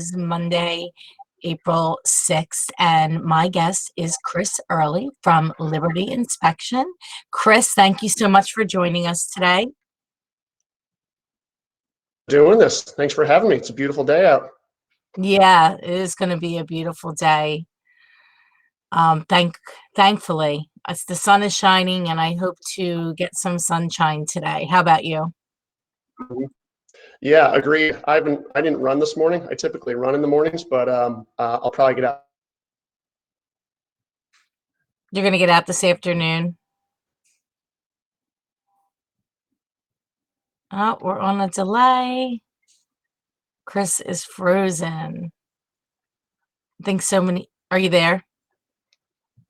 is Monday, April 6th, and my guest is Chris Earley from Liberty Inspection. Chris, thank you so much for joining us today. Doing this. Thanks for having me. It's a beautiful day out. Yeah, it is going to be a beautiful day. Thankfully, the sun is shining, and I hope to get some sunshine today. How about you? Yeah, agreed. I didn't run this morning. I typically run in the mornings, but I'll probably get out. You're going to get out this afternoon? Oh, we're on a delay. Chris is frozen. I think so many. Are you there?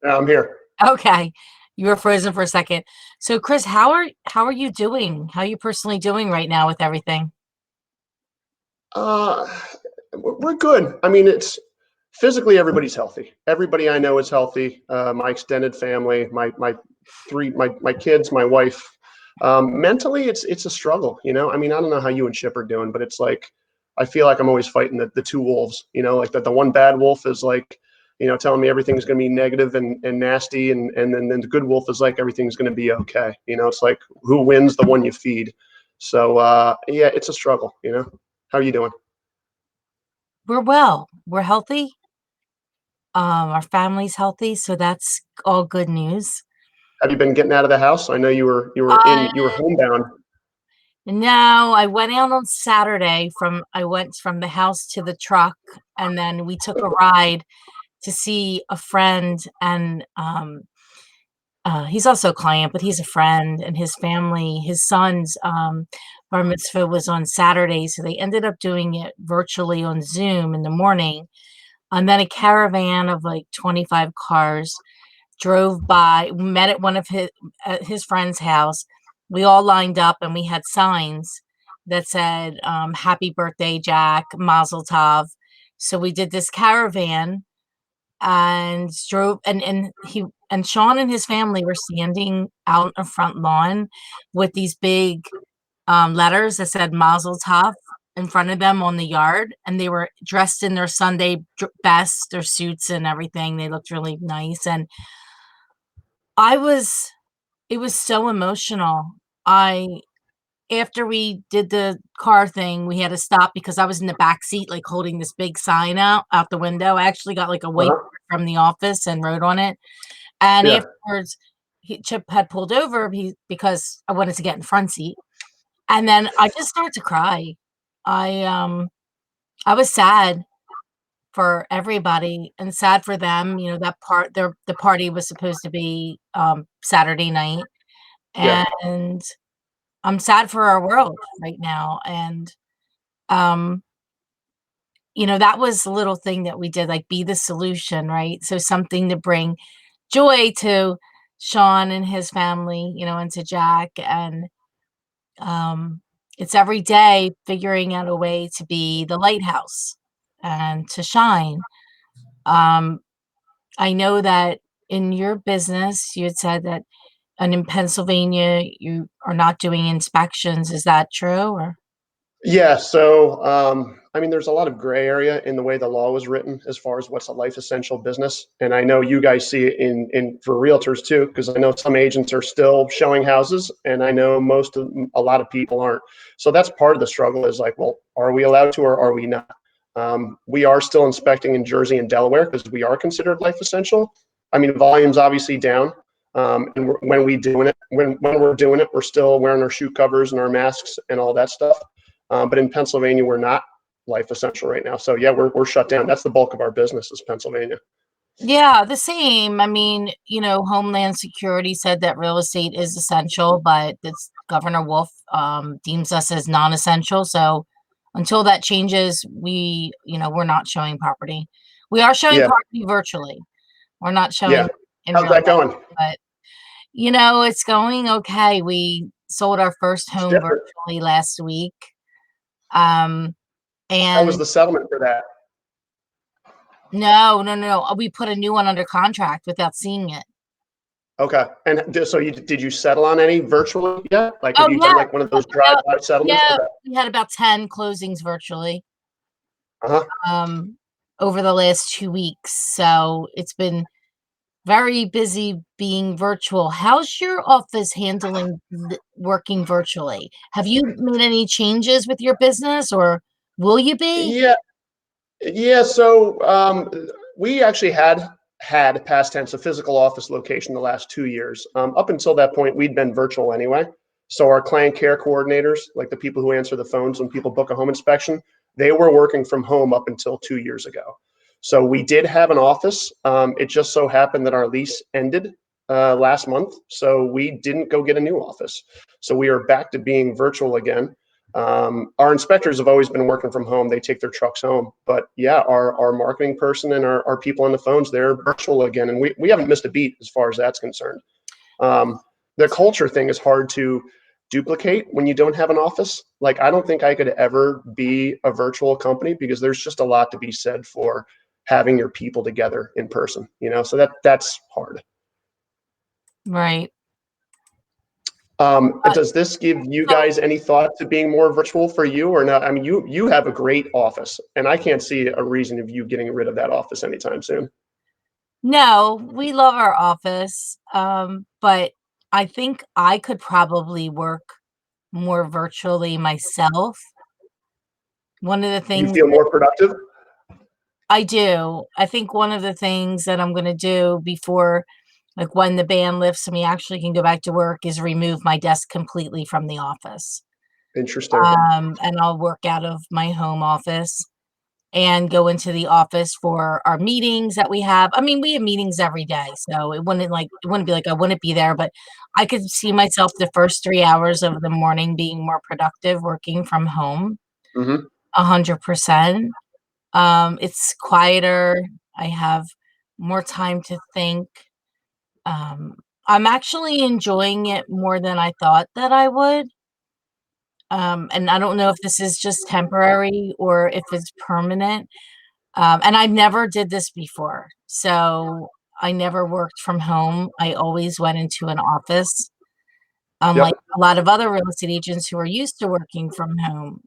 Yeah, I'm here. Okay. You were frozen for a second. So Chris, how are you doing? How are you personally doing right now with everything? We're good. I mean, it's physically everybody's healthy. Everybody I know is healthy. My extended family, my kids, my wife. Mentally, it's a struggle. I mean, I don't know how you and Chip are doing, but it's like I feel like I'm always fighting the two wolves. Like the one bad wolf is like, telling me everything's going to be negative and nasty, and then the good wolf is like everything's going to be okay. It's like who wins, the one you feed. So yeah, it's a struggle. How are you doing? We're well. We're healthy. Our family's healthy, so that's all good news. Have you been getting out of the house? I know you were homebound. No, I went out on Saturday I went from the house to the truck, and then we took a ride to see a friend, and he's also a client, but he's a friend, and his family, his son's bar mitzvah was on Saturday, so they ended up doing it virtually on Zoom in the morning. And then a caravan of like 25 cars drove by, met at one of his friend's house. We all lined up, and we had signs that said, "Happy birthday, Jack, Mazel Tov." So we did this caravan and drove, and Sean and his family were standing out in the front lawn with these big letters that said Mazel Tov in front of them on the yard, and they were dressed in their Sunday best, their suits and everything. They looked really nice, and it was so emotional. After we did the car thing, we had to stop because I was in the back seat, like holding this big sign out the window. I actually got like a whiteboard from the office and wrote on it. And Yeah. afterwards, Chip had pulled over because I wanted to get in the front seat. And then I just started to cry. I was sad for everybody and sad for them. The party was supposed to be Saturday night, Yeah. and I'm sad for our world right now. And um, that was a little thing that we did, like be the solution, right? So something to bring joy to Sean and his family, and to Jack. And it's every day figuring out a way to be the lighthouse and to shine. Um, I know that in your business, you had said that, and in Pennsylvania, you are not doing inspections. Is that true? Or Yeah. So, I mean, there's a lot of gray area in the way the law was written as far as what's a life essential business. And I know you guys see it in for realtors too, because I know some agents are still showing houses, and I know a lot of people aren't. So that's part of the struggle is like, well, are we allowed to or are we not? We are still inspecting in Jersey and Delaware because we are considered life essential. I mean, volume's obviously down. And when we're doing it, we're still wearing our shoe covers and our masks and all that stuff. But in Pennsylvania, we're not life essential right now. So yeah, we're shut down. That's the bulk of our business is Pennsylvania. yeah, the same. I mean, Homeland Security said that real estate is essential, but it's Governor Wolf deems us as non-essential. So until that changes, we're not showing property. We are showing Yeah. property virtually. We're not Yeah. showing in How's real that life, going? but it's going okay. We sold our first It's home different. virtually last week. Um, How was and the settlement for that? no. We put a new one under contract without seeing it. Okay. And so did you settle on any virtually yet? Like, have Oh you yeah, done like one of those drive-by settlements? yeah. Okay. We had about 10 closings virtually. Uh-huh. um, over the last 2 weeks, so it's been very busy being virtual. How's your office handling working virtually? Have you made any changes with your business, or will you be? Yeah, yeah. So we actually had past tense a physical office location the last 2 years. Up until that point, we'd been virtual anyway. So our client care coordinators, like the people who answer the phones when people book a home inspection, they were working from home up until 2 years ago. So we did have an office. It just so happened that our lease ended last month, so we didn't go get a new office. So we are back to being virtual again. Our inspectors have always been working from home. They take their trucks home. But yeah, our marketing person and our people on the phones, they're virtual again. And we haven't missed a beat as far as that's concerned. Um, the culture thing is hard to duplicate when you don't have an office. Like, I don't think I could ever be a virtual company because there's just a lot to be said for having your people together in person, so that's hard. Right. Does this give you So guys any thought to being more virtual for you or not? I mean, you have a great office, and I can't see a reason of you getting rid of that office anytime soon. no, we love our office, but I think I could probably work more virtually myself. One of the You things feel more productive? I do. I think one of the things that I'm gonna do before, like, when the ban lifts and we actually can go back to work is remove my desk completely from the office. Interesting. And I'll work out of my home office and go into the office for our meetings that we have. I mean, we have meetings every day, so it wouldn't be like I wouldn't be there, but I could see myself the first 3 hours of the morning being more productive working from home, Hmm. 100%. It's quieter. I have more time to think. Um, I'm actually enjoying it more than I thought that I would. And I don't know if this is just temporary or if it's permanent. And I never did this before. So I never worked from home. I always went into an office, unlike Yep. a lot of other real estate agents who are used to working from home.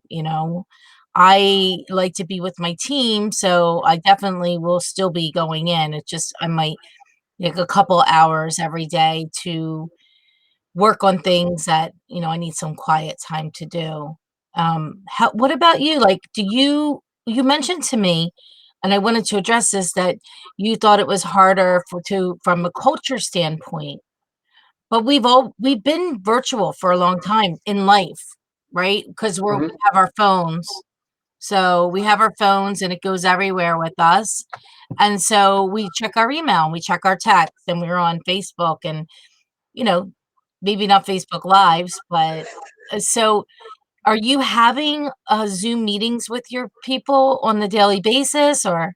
I like to be with my team, so I definitely will still be going in. It's just I might take a couple hours every day to work on things that, I need some quiet time to do. What about you? Like, you mentioned to me, and I wanted to address this, that you thought it was harder from a culture standpoint, but we've been virtual for a long time in life, right? Because we Hmm. have our phones. So we have our phones and it goes everywhere with us. And so we check our email, and we check our text, and we're on Facebook, and you know, maybe not Facebook Lives, but so are you having Zoom meetings with your people on the daily basis, or?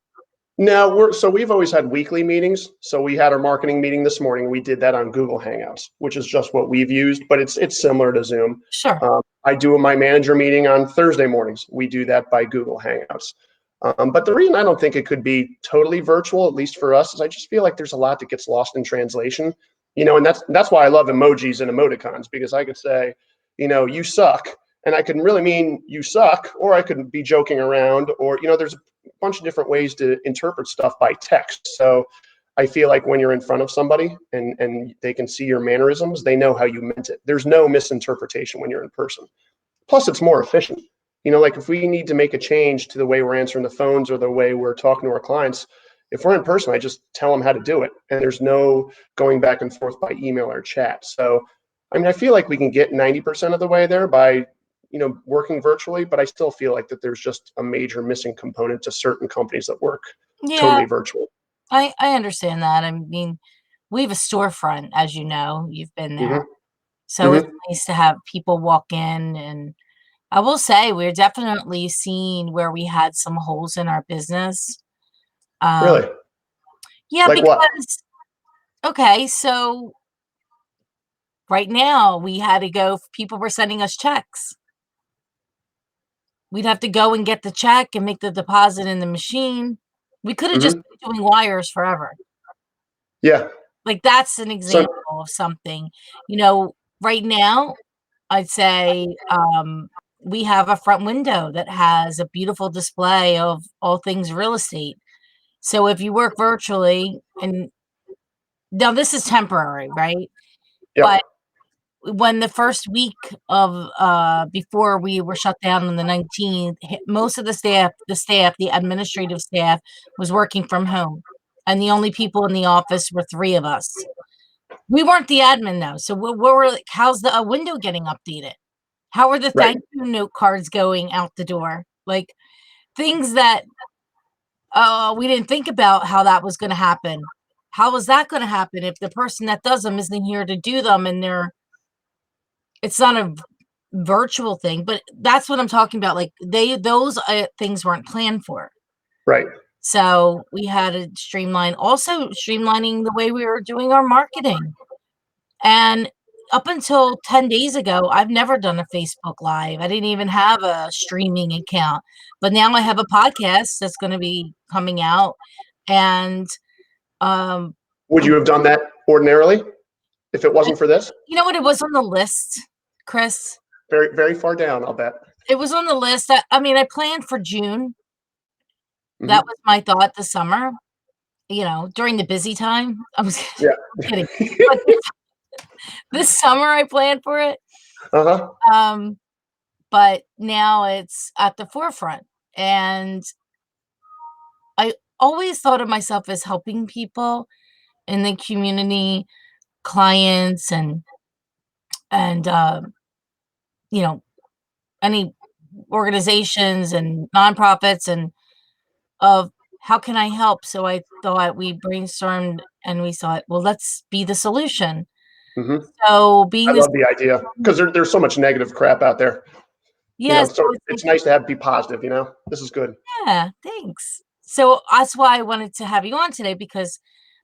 No, we've always had weekly meetings. So we had our marketing meeting this morning. We did that on Google Hangouts, which is just what we've used, but it's similar to Zoom. Sure. I do my manager meeting on Thursday mornings. We do that by Google Hangouts. But the reason I don't think it could be totally virtual, at least for us, is I just feel like there's a lot that gets lost in translation. And that's why I love emojis and emoticons, because I could say, you suck, and I can really mean you suck, or I could be joking around, or there's a bunch of different ways to interpret stuff by text. So I feel like when you're in front of somebody and they can see your mannerisms, they know how you meant it. There's no misinterpretation when you're in person. Plus, it's more efficient. Like if we need to make a change to the way we're answering the phones or the way we're talking to our clients, if we're in person, I just tell them how to do it. And there's no going back and forth by email or chat. So, I mean, I feel like we can get 90% of the way there by, working virtually, but I still feel like that there's just a major missing component to certain companies that work Yeah, totally virtual. I understand that. I mean, we have a storefront, as you know, you've been there. Hmm. So it's Hmm. nice to have people walk in, and I will say we're definitely seeing where we had some holes in our business. Um, Really? yeah, Like what? because okay, so right now we had to go, people were sending us checks. We'd have to go and get the check and make the deposit in the machine. We could have just Hmm. been doing wires forever. Yeah. Like, that's an So, example of something. You know, right now, I'd say, we have a front window that has a beautiful display of all things real estate. So if you work virtually, and now this is temporary, right? Yep. But when the first week of before we were shut down on the 19th, most of the administrative staff was working from home, and the only people in the office were three of us. We weren't the admin though, so we were like, how's the window getting updated? How are the Right. thank you note cards going out the door? Like, things that we didn't think about how that was going to happen. How was that going to happen if the person that does them isn't here to do them, and it's not a virtual thing, but that's what I'm talking about. Like, those things weren't planned for. Right. So we had to streamlining the way we were doing our marketing. And up until 10 days ago, I've never done a Facebook Live. I didn't even have a streaming account. But now I have a podcast that's going to be coming out. And um, Would you have done that ordinarily if it wasn't for this? you know what? It was on the list, Chris. Very, very far down, I'll bet. It was on the list. I mean, I planned for June. That Hmm. was my thought this summer, during the busy time. I was Yeah. I'm kidding. But this summer I planned for it. Uh-huh. Um, but now it's at the forefront. And I always thought of myself as helping people in the community, clients, and you know, any organizations and nonprofits, and of how can I help? So I thought, we brainstormed and we thought, well, let's be the solution. Hmm. So I being this, love the idea because there's so much negative crap out there. yes, So it's nice to be positive. This is good. yeah, thanks. So that's why I wanted to have you on today, because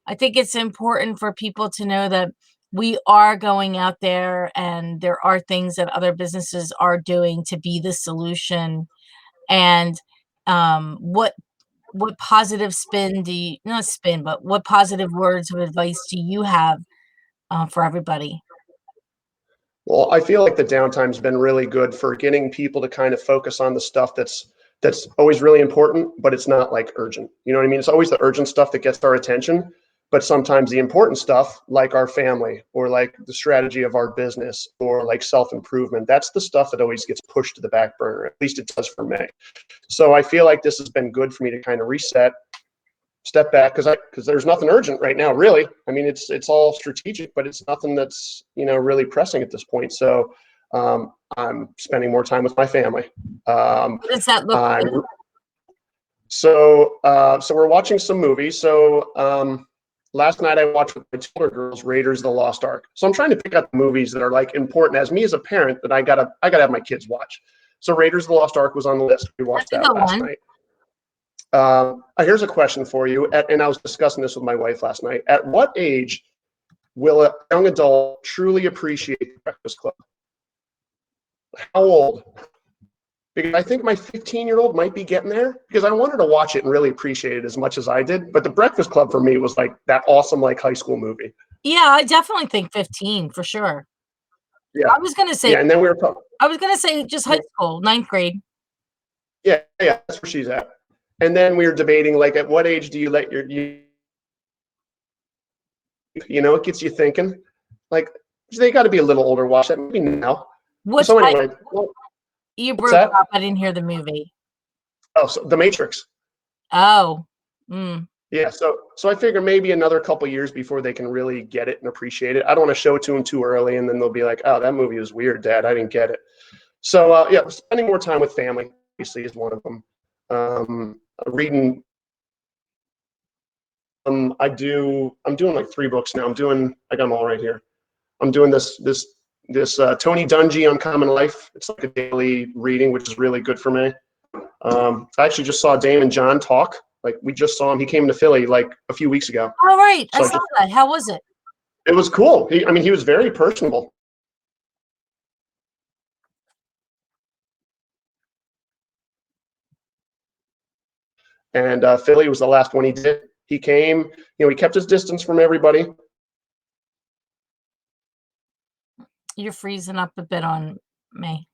I think it's important for people to know that we are going out there and there are things that other businesses are doing to be the solution. And what positive spin do you, not spin, but what positive words of advice do you have for everybody? Well, I feel like the downtime's been really good for getting people to kind of focus on the stuff that's always really important, but it's not like urgent. You know what I mean? It's always the urgent stuff that gets our attention, but sometimes the important stuff, like our family or like the strategy of our business or like self-improvement, that's the stuff that always gets pushed to the back burner. At least it does for me. So I feel like this has been good for me to kind of reset, step back, because there's nothing urgent right now, really. I mean, it's all strategic, but it's nothing that's really pressing at this point. So I'm spending more time with my family. What does that look I'm like? so we're watching some movies. So last night I watched with my two older girls Raiders of the Lost Ark. So I'm trying to pick out the movies that are like important as me as a parent that I gotta have my kids watch. So Raiders of the Lost Ark was on the list. We watched That's a that good last one. night. Here's a question for you, and I was discussing this with my wife last night. At what age will a young adult truly appreciate the Breakfast Club? How old? Because I think my 15-year-old might be getting there, because I wanted to watch it and really appreciate it as much as I did. But the Breakfast Club for me was like that awesome, like high school movie. Yeah, I definitely think 15 for sure. Yeah, I was gonna say yeah. And then we were talking. just high school, ninth grade. Yeah, yeah, that's where she's at. And then we were debating, like, at what age do you let it gets you thinking, like, they got to be a little older. Watch that maybe now. Which So anyway, well, you what's broke that? up. I didn't hear the movie. Oh, so The Matrix. Oh, mm. Yeah, so I figure maybe another couple years before they can really get it and appreciate it. I don't want to show it to them too early, and then they'll be like, "Oh, that movie was weird, Dad. I didn't get it." So yeah, spending more time with family obviously is one of them. Reading. I'm doing like 3 books now. I got them all right here. I'm doing this Tony Dungy Uncommon Life. It's like a daily reading, which is really good for me. I actually just saw Dame and John talk. Like, we just saw him. He came to Philly like a few weeks ago. All right, I So saw that. How was it? it was cool. He was very personable. And Philly was the last one he did. He came, he kept his distance from everybody. You're freezing up a bit on me.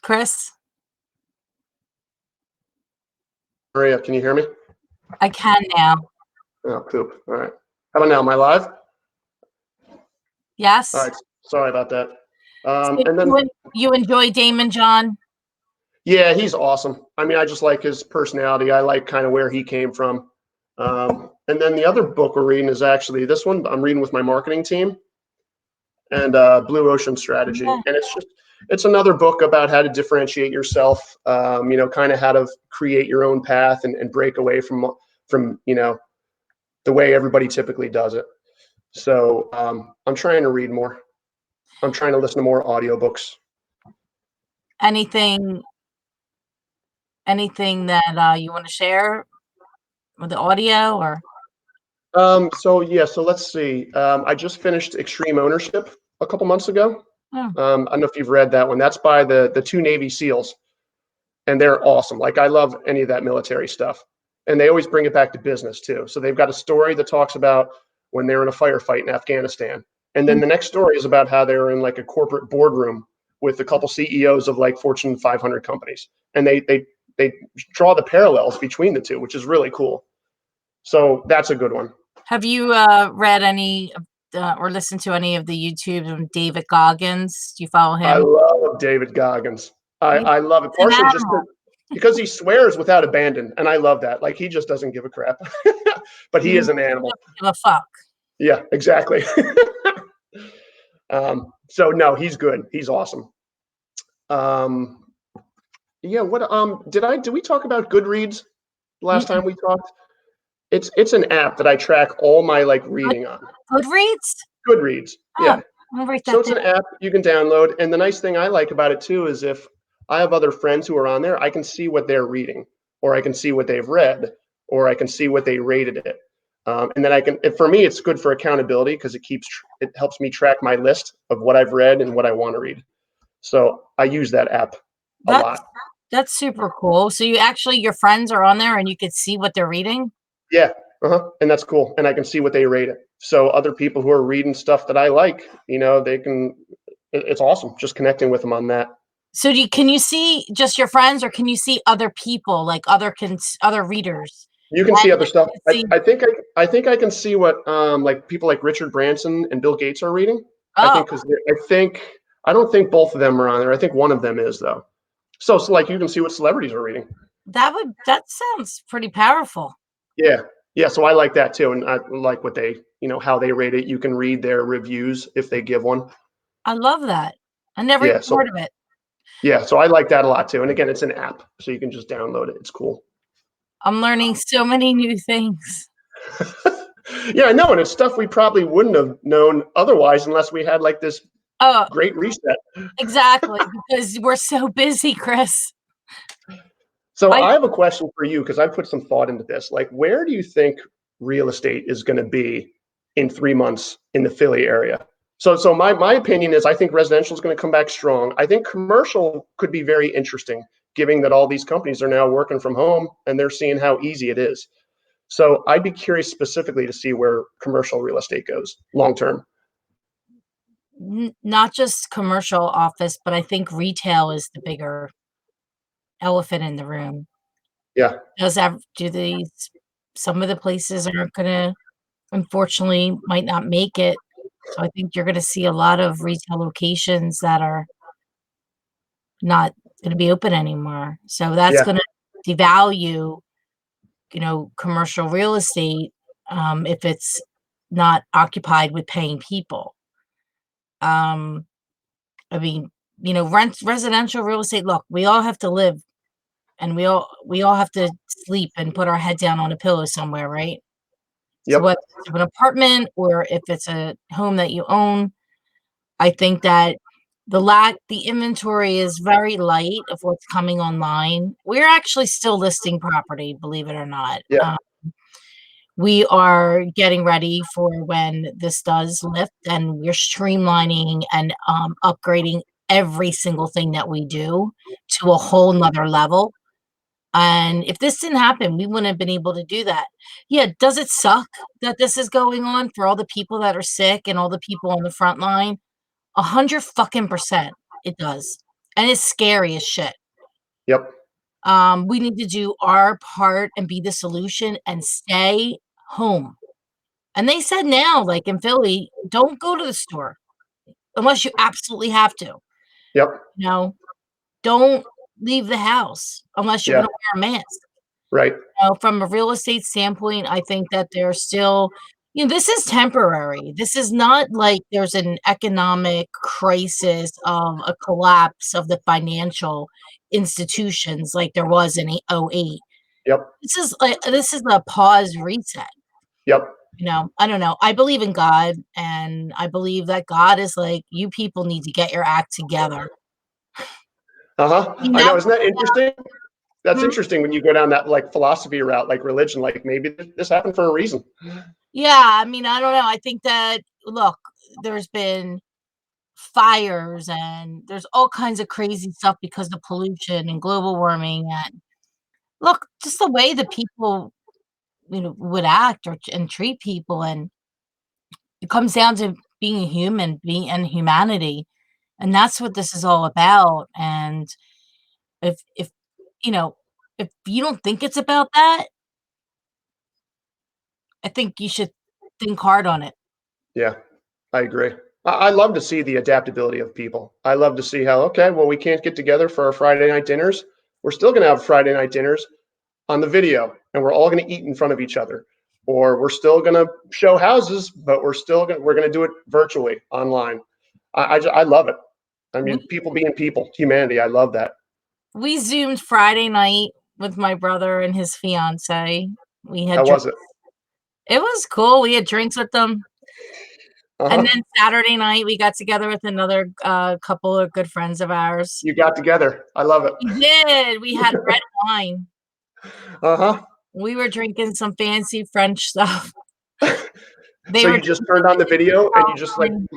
Chris, Maria, can you hear me? I can now. Oh, poop. All right. How about now? Am I live? All Yes. right. Sorry about that. So And then, you enjoy Damon John? yeah, he's awesome. I mean, I just like his personality. I like kind of where he came from. And then the other book we're reading is actually this one I'm reading with my marketing team, and Blue Ocean Strategy. Yeah. And it's another book about how to differentiate yourself, kind of how to create your own path and break away from the way everybody typically does it. So I'm trying to read more. I'm trying to listen to more audiobooks. Anything that you want to share with the audio or? So let's see. I just finished Extreme Ownership a couple months ago. Oh, I don't know if you've read that one. That's by the two Navy SEALs, and they're awesome. Like I love any of that military stuff, and they always bring it back to business too. So they've got a story that talks about when they were in a firefight in Afghanistan, and then the next story is about how they were in like a corporate boardroom with a couple CEOs of like Fortune 500 companies, and they draw the parallels between the two, which is really cool. So that's a good one. have you read any or listened to any of the YouTubes of David Goggins? Do you follow I him? love David Goggins. He's I love it an partially just animal. because he swears without abandon, and I love that. Like he just doesn't give a crap, but He he is doesn't an animal. give a fuck. Yeah, exactly. So no, he's good. He's awesome. Um, yeah. What did we talk about Goodreads last time we talked? It's an app that I track all my like Good, reading on. Goodreads? Goodreads. Oh, Yeah. I'm gonna write So that it's down. an app you can download, and the nice thing I like about it too is if I have other friends who are on there, I can see what they're reading, or I can see what they've read, or I can see what they rated it. And then for me, it's good for accountability because it helps me track my list of what I've read and what I want to read. So I use that app a That's lot. that's super cool. So you actually your friends are on there and you could see what they're reading? Yeah, and that's cool. And I can see what they rate it. So other people who are reading stuff that I like, they can. It's awesome just connecting with them on that. So can you see just your friends or can you see other people like other readers? You can see other stuff. You I, see, I think I think I can see what like people like Richard Branson and Bill Gates are reading. I oh, think because I don't think both of them are on there. I think one of them is though. So like you can see what celebrities are reading. that sounds pretty powerful. Yeah, yeah. So I like that too, and I like what they how they rate it. You can read their reviews if they give one. I love that. I never even Yeah. heard So of it. yeah. So I like that a lot too. And again, it's an app, so you can just download it. It's cool. I'm learning so many new things. Yeah, I know, and it's stuff we probably wouldn't have known otherwise unless we had like this Oh, great reset. exactly, because we're so busy, Chris. So I I have a question for you because I put some thought into this. Like, where do you think real estate is going to be in 3 months in the Philly area? So my opinion is I think residential is going to come back strong. I think commercial could be very interesting, given that all these companies are now working from home and they're seeing how easy it is. So I'd be curious specifically to see where commercial real estate goes long term. not just commercial office, but I think retail is the bigger elephant in the room. Yeah, Do these some of the places aren't gonna unfortunately might not make it. So I think you're gonna see a lot of retail locations that are not gonna be open anymore. So that's yeah, gonna devalue, commercial real estate, if it's not occupied with paying people. Um, I mean, residential real estate, look, we all have to live and we all have to sleep and put our head down on a pillow somewhere, right? So yep, whether it's an apartment or if it's a home that you own, I think that the inventory is very light of what's coming online. We're actually still listing property, believe it or not. yeah, We are getting ready for when this does lift, and we're streamlining and upgrading every single thing that we do to a whole nother level. And if this didn't happen, we wouldn't have been able to do that. Yeah, does it suck that this is going on for all the people that are sick and all the people on the front line? 100 fucking percent. It does. and it's scary as shit. Yep. We need to do our part and be the solution and stay home. And they said now, like in Philly, don't go to the store unless you absolutely have to. Yep. You know, don't leave the house unless you're Yeah. gonna wear a mask. Right. From a real estate standpoint, I think that there's still, this is temporary. This is not like there's an economic crisis of a collapse of the financial institutions like there was in '08. Yep. This is a pause reset. Yep. I don't know. I believe in God, and I believe that God is like, you people need to get your act together. Uh-huh. I mean, I that know. Isn't that interesting? That's Mhm. interesting when you go down that like philosophy route, like religion, like maybe this happened for a reason. Yeah, I mean, I don't know. I think that, look, there's been fires and there's all kinds of crazy stuff because of pollution and global warming, and look, just the way that people, would act and treat people, and it comes down to being a human, being and humanity, and that's what this is all about. And if you know, if you don't think it's about that, I think you should think hard on it. Yeah, I agree. I love to see the adaptability of people. I love to see how, okay, well, we can't get together for our Friday night dinners. We're still going to have Friday night dinners on the video, and we're all going to eat in front of each other. Or we're still going to show houses, but we're going to do it virtually online. I love it. I We mean, people being people, humanity. I love that. we Zoomed Friday night with my brother and his fiance. We had How drinks. was it? It was cool. We had drinks with them. Uh And huh. then Saturday night, we got together with another, couple of good friends of ours. You got together. I love it. We did. We had red wine. Uh huh. We were drinking some fancy French stuff. They So were you just drinking turned on the video and wine.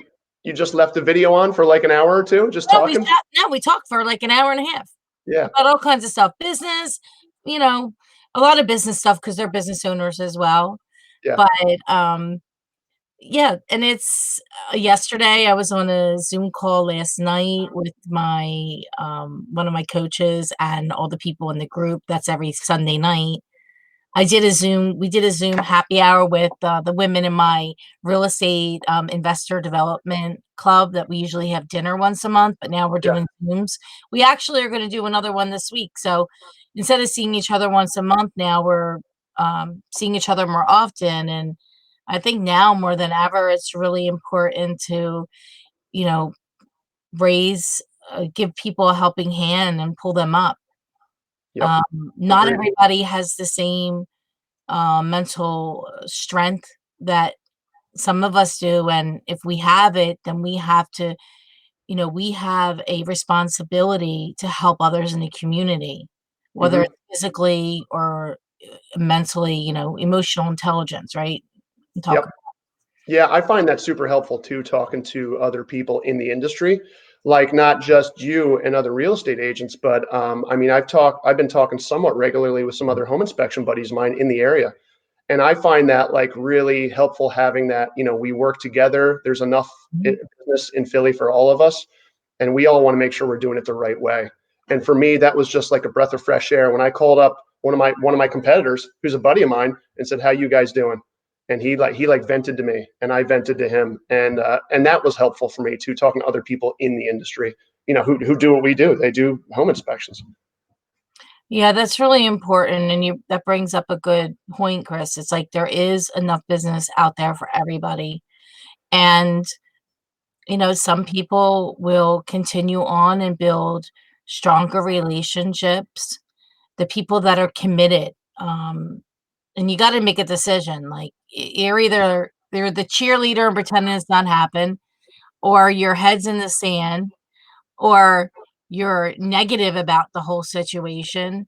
you just left the video on for like an hour or two, just No, we talking. sat no, we talked for like an hour and a half Yeah. about all kinds of stuff. Business, you know, a lot of business stuff because 'cause they're business owners as well. Yeah. But, yeah, and it's yesterday, I was on a Zoom call last night with my, one of my coaches and all the people in the group. That's every Sunday night. We did a Zoom happy hour with, the women in my real estate, investor development club that we usually have dinner once a month, but now we're Yeah. doing Zooms. We actually are gonna do another one this week, so instead of seeing each other once a month now, we're, seeing each other more often, and I think now more than ever, it's really important to, you know, give people a helping hand and pull them up. Yep. Not Agreed. everybody has the same mental strength that some of us do. And if we have it, then we have a responsibility to help others in the community, whether Hmm. it's physically or mentally, emotional intelligence, right? Talk. Yep. Yeah, I find that super helpful too, talking to other people in the industry, like not just you and other real estate agents, but I mean, I've been talking somewhat regularly with some other home inspection buddies of mine in the area. And I find that like really helpful having that, we work together. There's enough Mhm. business in Philly for all of us, and we all want to make sure we're doing it the right way. And for me, that was just like a breath of fresh air when I called up one of my competitors, who's a buddy of mine, and said, "How you guys doing?" And he vented to me, and I vented to him, and that was helpful for me too, talking to other people in the industry, who do what we do. They do home inspections. Yeah, that's really important, and that brings up a good point, Chris. It's like there is enough business out there for everybody, and some people will continue on and build stronger relationships. The people that are committed, and you got to make a decision. Like you're the cheerleader and pretending it's not happened, or your head's in the sand, or you're negative about the whole situation,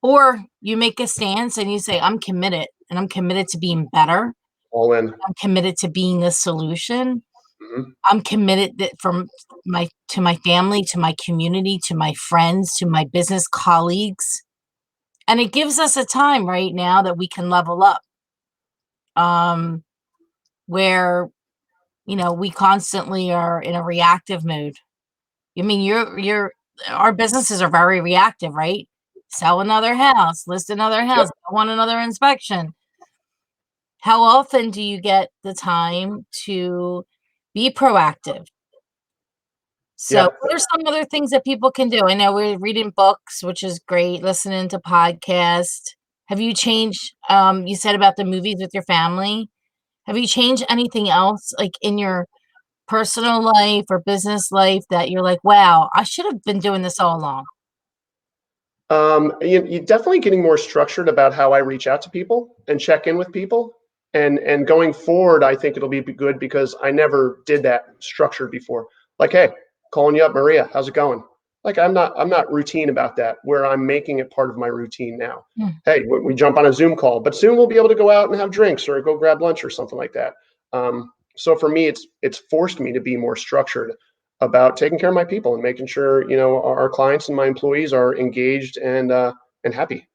or you make a stance and you say, I'm committed and I'm committed to being better. All in. I'm committed to being a solution. Hmm. I'm committed that from my family, to my community, to my friends, to my business colleagues. And it gives us a time right now that we can level up. Um, where, we constantly are in a reactive mood. I mean, you're our businesses are very reactive, right? Sell another house, list another Yep. house, want another inspection. How often do you get the time to be proactive? Yeah. So, what are some other things that people can do? I know we're reading books, which is great, listening to podcasts. Have you changed, you said about the movies with your family. Have you changed anything else, like, in your personal life or business life that you're like, "Wow, I should have been doing this all along?" You're definitely getting more structured about how I reach out to people and check in with people. And going forward, I think it'll be good because I never did that structured before. Like, hey, calling you up, Maria, how's it going? Like, I'm not routine about that. Where I'm making it part of my routine now. Mm, Hey, we jump on a Zoom call, but soon we'll be able to go out and have drinks or go grab lunch or something like that. So for me, it's forced me to be more structured about taking care of my people and making sure our clients and my employees are engaged and happy.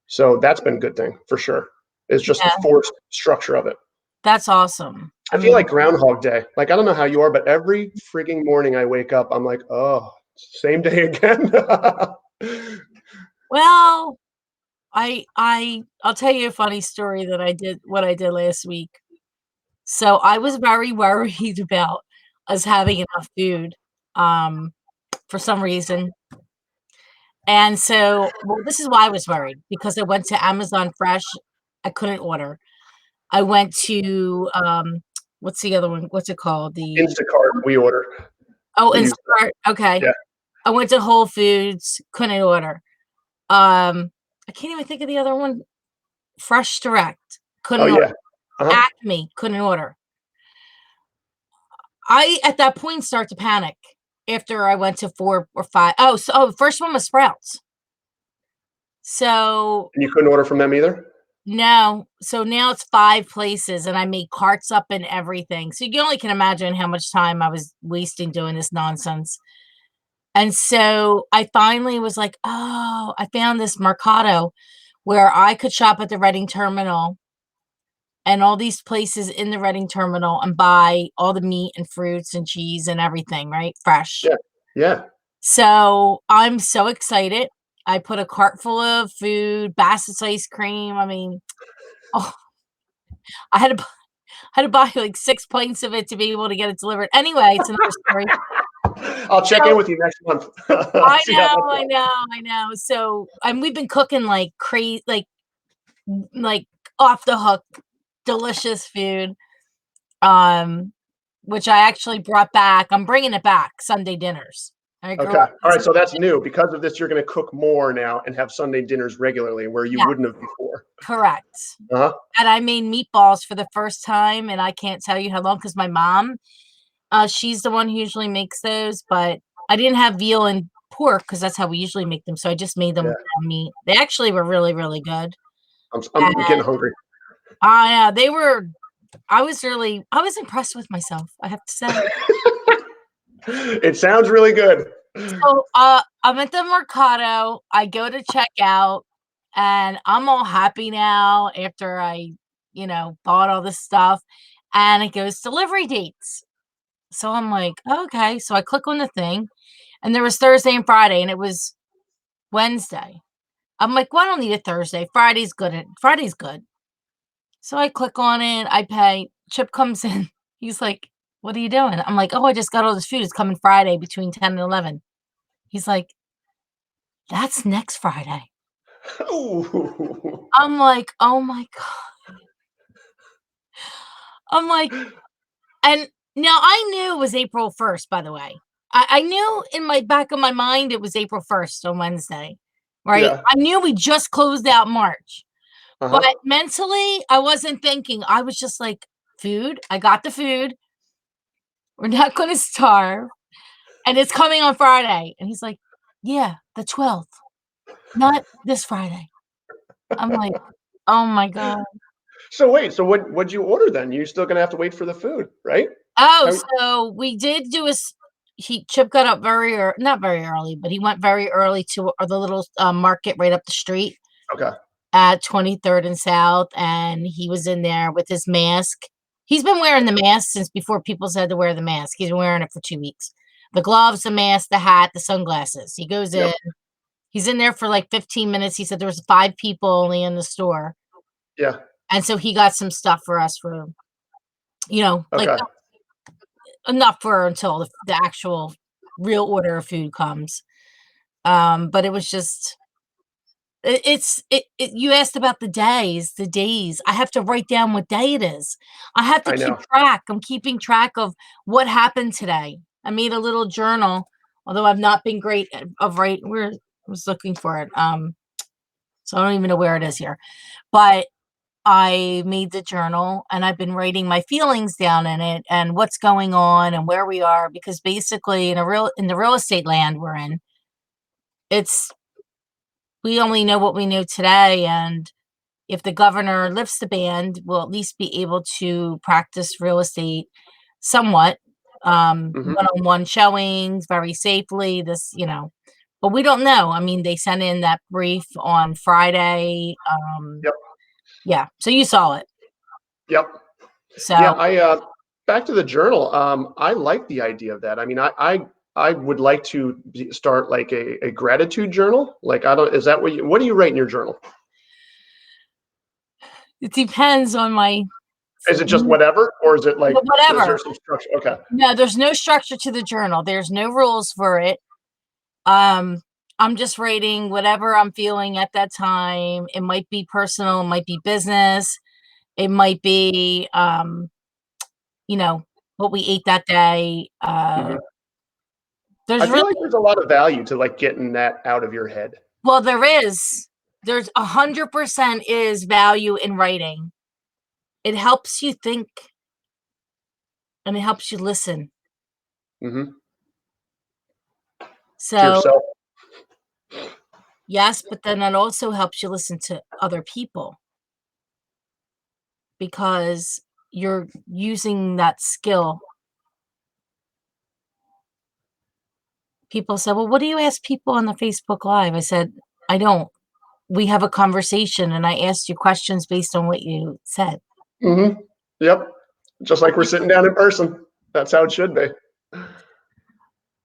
So that's been a good thing for sure. It's just the yeah, forced structure of it. that's awesome. I I feel mean, like Groundhog Day. Like I don't know how you are, but every freaking morning I wake up, I'm like, oh, same day again. well, I'll tell you a funny story that I did what I did last week. So, I was very worried about us having enough food, um, for some reason, and so well, this is why I was worried, because I went to Amazon Fresh, I couldn't order. I went to, what's the other one? What's it called? The Instacart, we order. Oh, We use that. Instacart, okay. Yeah. I went to Whole Foods, couldn't order. I can't even think of the other one. Fresh Direct, Oh couldn't order. yeah. Uh-huh. Acme, couldn't order. I, at that point, start to panic after I went to 4 or 5. First one was Sprouts. So, And you couldn't order from them either? no. So now it's 5 places, and I made carts up and everything. So you only can imagine how much time I was wasting doing this nonsense. And so I finally was like, "Oh," I found this Mercado where I could shop at the Reading terminal and all these places in the Reading terminal and buy all the meat and fruits and cheese and everything, right? Fresh. Yeah. Yeah. So I'm so excited. I put a cart full of food, Bassett's ice cream. I mean, oh, I had to had to buy like 6 pints of it to be able to get it delivered. Anyway, it's another story. I'll check in So with you next month. I See how know, that's I going. know, I know. So, and we've been cooking like crazy, like off the hook, delicious food. Um, which I actually brought back. I'm bringing it back. Sunday dinners. I grew Okay. up All right. eating. So that's new. Because of this, you're going to cook more now and have Sunday dinners regularly where you Yeah, wouldn't have before. correct. Uh-huh. And I made meatballs for the first time, and I can't tell you how long because my mom, she's the one who usually makes those, but I didn't have veal and pork because that's how we usually make them. So I just made them Yeah. with ground meat. They actually were really, really good. I'm getting hungry. They were. I was impressed with myself. I have to say. It sounds really good. So, I'm at the Mercado, I go to check out, and I'm all happy now after I, bought all this stuff, and it goes delivery dates. So I'm like, "Okay." So I click on the thing, and there was Thursday and Friday, and it was Wednesday. I'm like, "Well, I don't need a Thursday. Friday's good." So I click on it, I pay, Chip comes in. He's like, "What are you doing?" I'm like, "Oh, I just got all this food. It's coming Friday between 10 and 11." He's like, "That's next Friday." Ooh. I'm like, "Oh my god." I'm like, and now I knew it was April 1st, by the way. I knew in my back of my mind it was April 1st on Wednesday, right? Yeah. I knew we just closed out March, but Uh-huh. mentally, I wasn't thinking. I was just like, "Food, I got the food. We're not gonna starve, and it's coming on Friday." And he's like, "Yeah, the 12th, not this Friday." I'm like, "Oh my god." So wait, so what'd you order then? You're still gonna have to wait for the food, right? Oh, How so we did do a s he Chip got up very not very early, but he went very early to, the little, market right up the street okay. at 23rd and South, and he was in there with his mask. He's been wearing the mask since before people said to wear the mask. He's been wearing it for 2 weeks. the gloves, the mask, the hat, the sunglasses. He goes Yep. in. He's in there for like 15 minutes. He said there was 5 people only in the store. Yeah. And so he got some stuff for us for, like Okay. enough for until the actual real order of food comes. But it was just you asked about the days. I have to write down what day it is. I have to I keep know. track. I'm keeping track of what happened today. I made a little journal, although I've not been great of where I was looking for it. So I don't even know where it is here. But I made the journal and I've been writing my feelings down in it and what's going on and where we are, because basically in the real estate land we're in, it's we only know what we know today, and if the governor lifts the ban, we'll at least be able to practice real estate somewhat, Hmm. one-on-one showings very safely, but we don't know. I mean, they sent in that brief on Friday. Yep. Yeah, so you saw it. Yep. Yeah. So Back to the journal. I like the idea of that. I mean, I would like to start like a gratitude journal. Like, I don't, is that what do you write in your journal? it depends on my Is it just mood, whatever, or is it like, is there whatever. some structure? Okay. No, there's no structure to the journal. There's no rules for it. Um, I'm just writing whatever I'm feeling at that time. It might be personal, it might be business, it might be you know, what we ate that day. Hmm. I There's feel really like there's a lot of value to like getting that out of your head. well, there is. There's 100% is value in writing. It helps you think and it helps you listen. Hmm. To So, yourself. yes, but then it also helps you listen to other people because you're using that skill. People said, "Well, what do you ask people on the Facebook Live?" I said, "I don't. We have a conversation and I asked you questions based on what you said." Hmm. Yep. Just like we're sitting down in person. That's how it should be.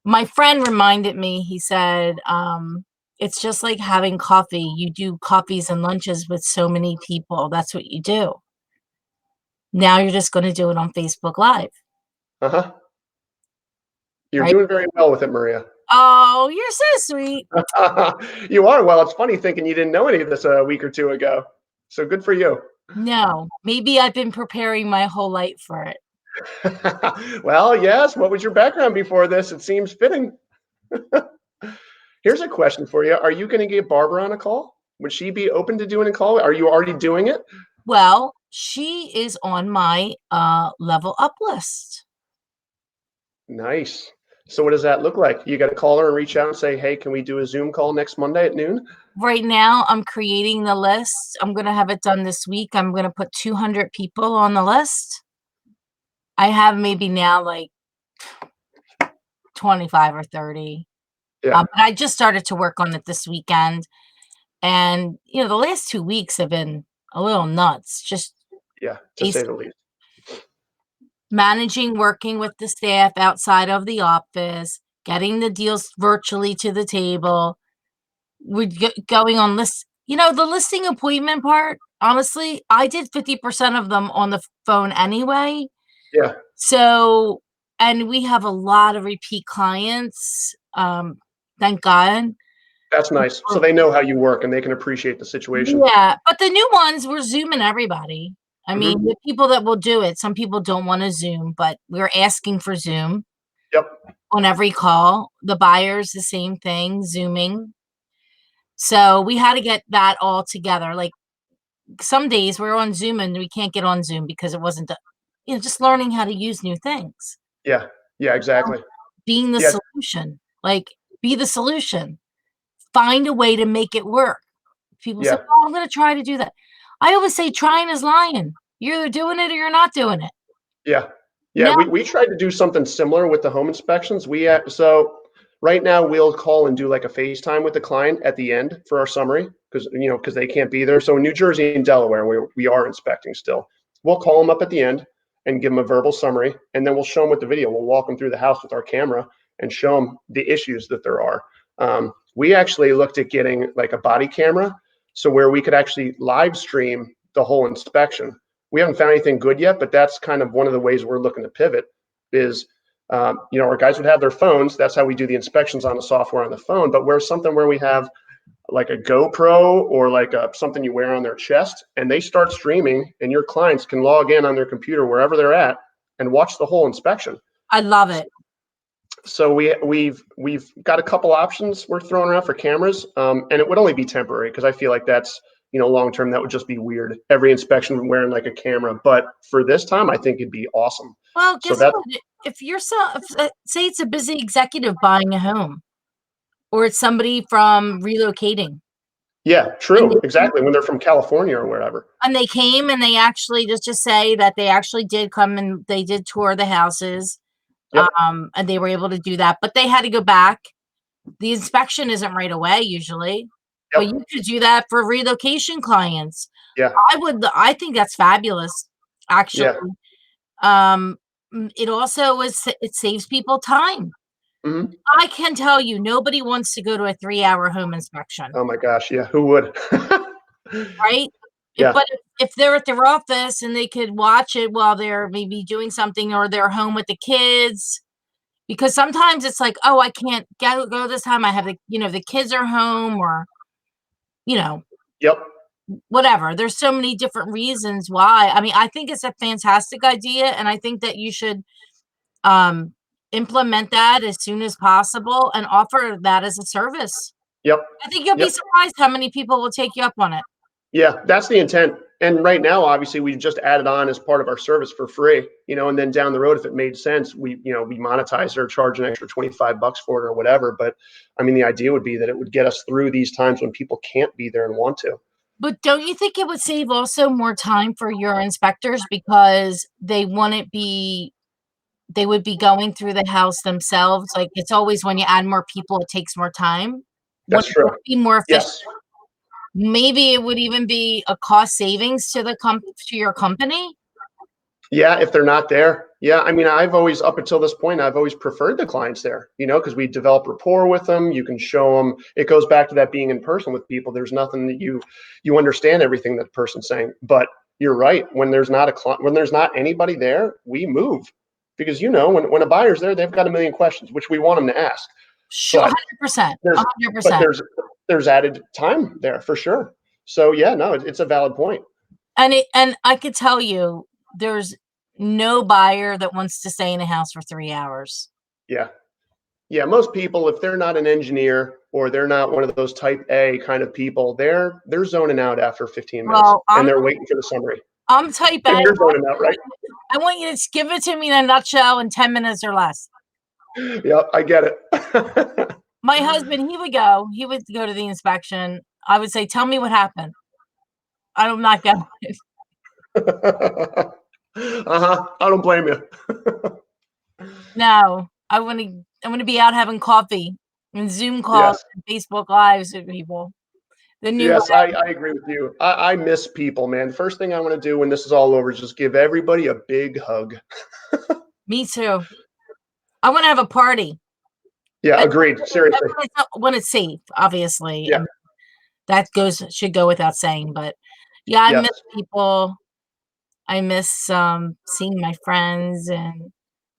My friend reminded me, he said, it's just like having coffee. You do coffees and lunches with so many people. That's what you do. Now you're just going to do it on Facebook Live, Uh-huh. You're right? doing very well with it, Maria. Oh, you're so sweet. You are. Well, it's funny thinking you didn't know any of this a week or two ago. So good for you. No, maybe I've been preparing my whole life for it. Well, yes. What was your background before this? It seems fitting. Here's a question for you. Are you going to get Barbara on a call? Would she be open to doing a call? Are you already doing it? Well, she is on my level up list. Nice. So what does that look like? You got to call her and reach out and say, "Hey, can we do a Zoom call next Monday at noon?" Right now, I'm creating the list. I'm going to have it done this week. I'm going to put 200 people on the list. I have maybe now like 25 or 30. Yeah. But I just started to work on it this weekend. And, the last 2 weeks have been a little nuts. Just Yeah. To say basic the least. managing, working with the staff outside of the office, getting the deals virtually to the table. We're going on list. The listing appointment part, honestly, I did 50% of them on the phone anyway. Yeah. So, and we have a lot of repeat clients. Thank God. That's nice. So they know how you work and they can appreciate the situation. Yeah, but the new ones, we're Zooming everybody. I mean, Hmm. the people that will do it, some people don't wanna Zoom, but we're asking for Zoom Yep. on every call. The buyers, the same thing, Zooming. So, we had to get that all together. Like, some days we're on Zoom and we can't get on Zoom because it wasn't just learning how to use new things. Yeah. Yeah. Exactly. Being the Yeah. solution. Like, be the solution. Find a way to make it work. People say, Yeah. "Oh, I'm gonna try to do that." I always say trying is lying. You're either doing it or you're not doing it. Yeah. Yeah. Now We tried to do something similar with the home inspections. So right now we'll call and do like a FaceTime with the client at the end for our summary because they can't be there. So in New Jersey and Delaware, we are inspecting still. We'll call them up at the end and give them a verbal summary, and then we'll show them with the video. We'll walk them through the house with our camera, and show them the issues that there are. We actually looked at getting like a body camera, so where we could actually live stream the whole inspection. We haven't found anything good yet, but that's kind of one of the ways we're looking to pivot is, our guys would have their phones. That's how we do the inspections on the software on the phone. But where's something where we have like a GoPro or like something you wear on their chest, and they start streaming, and your clients can log in on their computer wherever they're at and watch the whole inspection. I love it. So we've got a couple options we're throwing around for cameras, and it would only be temporary because I feel like that's, long term that would just be weird. Every inspection wearing like a camera, but for this time, I think it'd be awesome. Well, So guess what? If you're say it's a busy executive buying a home, or it's somebody from relocating. Yeah, And true, exactly. When they're from California or wherever. And they came and they actually, just say that they actually did come and they did tour the houses. Yep. And they were able to do that, but they had to go back. The inspection isn't right away usually, but you could do that for relocation clients. Yeah. I think that's fabulous, actually. Yeah. It also it saves people time. Mm-hmm. I can tell you, nobody wants to go to a 3-hour home inspection. Oh my gosh, yeah, who would? Right? Yeah. But if they're at their office and they could watch it while they're maybe doing something, or they're home with the kids, because sometimes it's like, oh, I can't go this time. I have the kids are home, or Yep. whatever. There's so many different reasons why. I mean, I think it's a fantastic idea, and I think that you should implement that as soon as possible and offer that as a service. Yep. I think you'll be surprised how many people will take you up on it. Yeah, that's the intent. And right now, obviously, we just added on as part of our service for free, and then down the road, if it made sense, we monetize or charge an extra $25 for it or whatever. But I mean, the idea would be that it would get us through these times when people can't be there and want to. But don't you think it would save also more time for your inspectors, because they would be going through the house themselves? Like, it's always when you add more people, it takes more time. That's Wouldn't true. it be more efficient? Yes. Maybe it would even be a cost savings to your company. Yeah, if they're not there. Yeah, I mean, I've always, up until this point, I've always preferred the clients there, because we develop rapport with them. You can show them. It goes back to that being in person with people. There's nothing that you understand everything that the person's saying. But you're right. When there's not when there's not anybody there, we move, because when a buyer's there, they've got a million questions, which we want them to ask. Sure, 100%. 100%. But there's added time there for sure. So yeah, no, it's a valid point. And I could tell you, there's no buyer that wants to stay in a house for 3 hours. Yeah. Yeah, most people, if they're not an engineer or they're not one of those type A kind of people, they're zoning out after 15 minutes, and they're waiting for the summary. I'm type A. And you're zoning out, right? I want you to give it to me in a nutshell in 10 minutes or less. Yep, I get it. My husband, he would go to the inspection. I would say, tell me what happened. I'm not going. I don't blame you. No, I want to be out having coffee and Zoom calls and Facebook Lives with people. Yes, I agree with you. I miss people, man. First thing I want to do when this is all over is just give everybody a big hug. Me too. I want to have a party. Yeah, agreed. Seriously. When it's safe, obviously. Yeah. That should go without saying. But yeah, I miss people. I miss seeing my friends and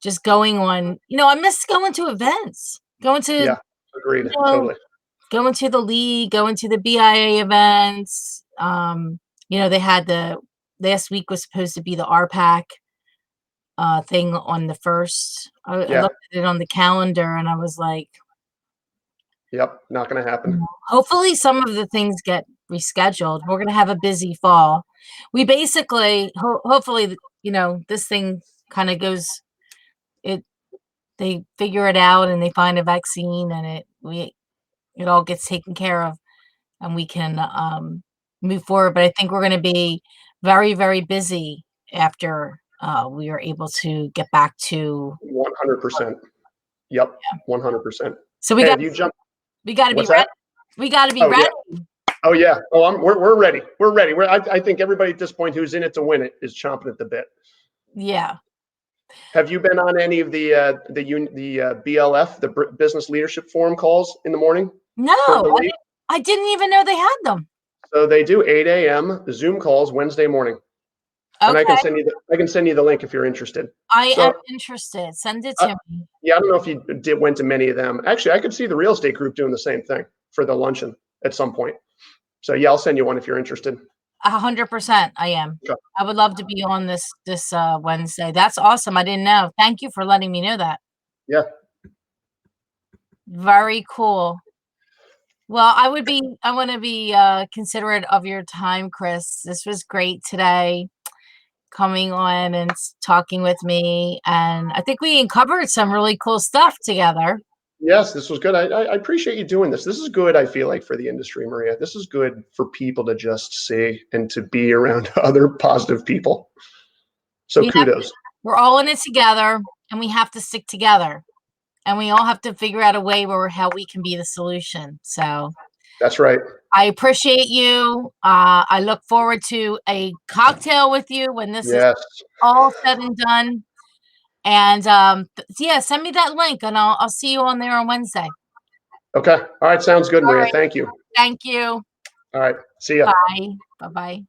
just going on. I miss going to events. Yeah, agreed. Totally. Going to the league, going to the BIA events. They had last week was supposed to be the RPAC thing on the 1st. I looked at it on the calendar and I was like, yep, not going to happen. Hopefully some of the things get rescheduled. We're going to have a busy fall. We basically, hopefully, this thing kind of goes, they figure it out and they find a vaccine, and it all gets taken care of and we can move forward. But I think we're going to be very, very busy after we are able to get back to 100%. Yep, 100%. So we got to be ready. We got to be ready. Yeah. Oh yeah. Oh, we're ready. We're ready. I think everybody at this point who's in it to win it is chomping at the bit. Yeah. Have you been on any of the BLF, the Business Leadership Forum calls in the morning No, for the league? I didn't even know they had them. So they do 8 a.m. Zoom calls Wednesday morning, and I can Okay, send you the link if you're interested. I am So interested. Send it uh, to me. yeah, I don't know if you went to many of them. Actually, I could see the real estate group doing the same thing for the luncheon at some point. So yeah, I'll send you one if you're interested. 100%, I am. Okay. I would love to be on this Wednesday. That's awesome. I didn't know. Thank you for letting me know that. Yeah. Very cool. Well, I want to be considerate of your time, Chris. This was great today, coming on and talking with me, and I think we uncovered some really cool stuff together. Yes, this was good. I appreciate you doing this. This is good, I feel like, for the industry, Maria. This is good for people to just see and to be around other positive people. So We have to, kudos. we're all in it together, and we have to stick together, and we all have to figure out a way where how we can be the solution. So That's right. I appreciate you. I look forward to a cocktail with you when this is Yes. all said and done. And yeah, send me that link, and I'll see you on there on Wednesday. Okay. All right. Sounds good, All Maria. right. Thank you. Thank you. All right. See ya. Bye. Bye bye.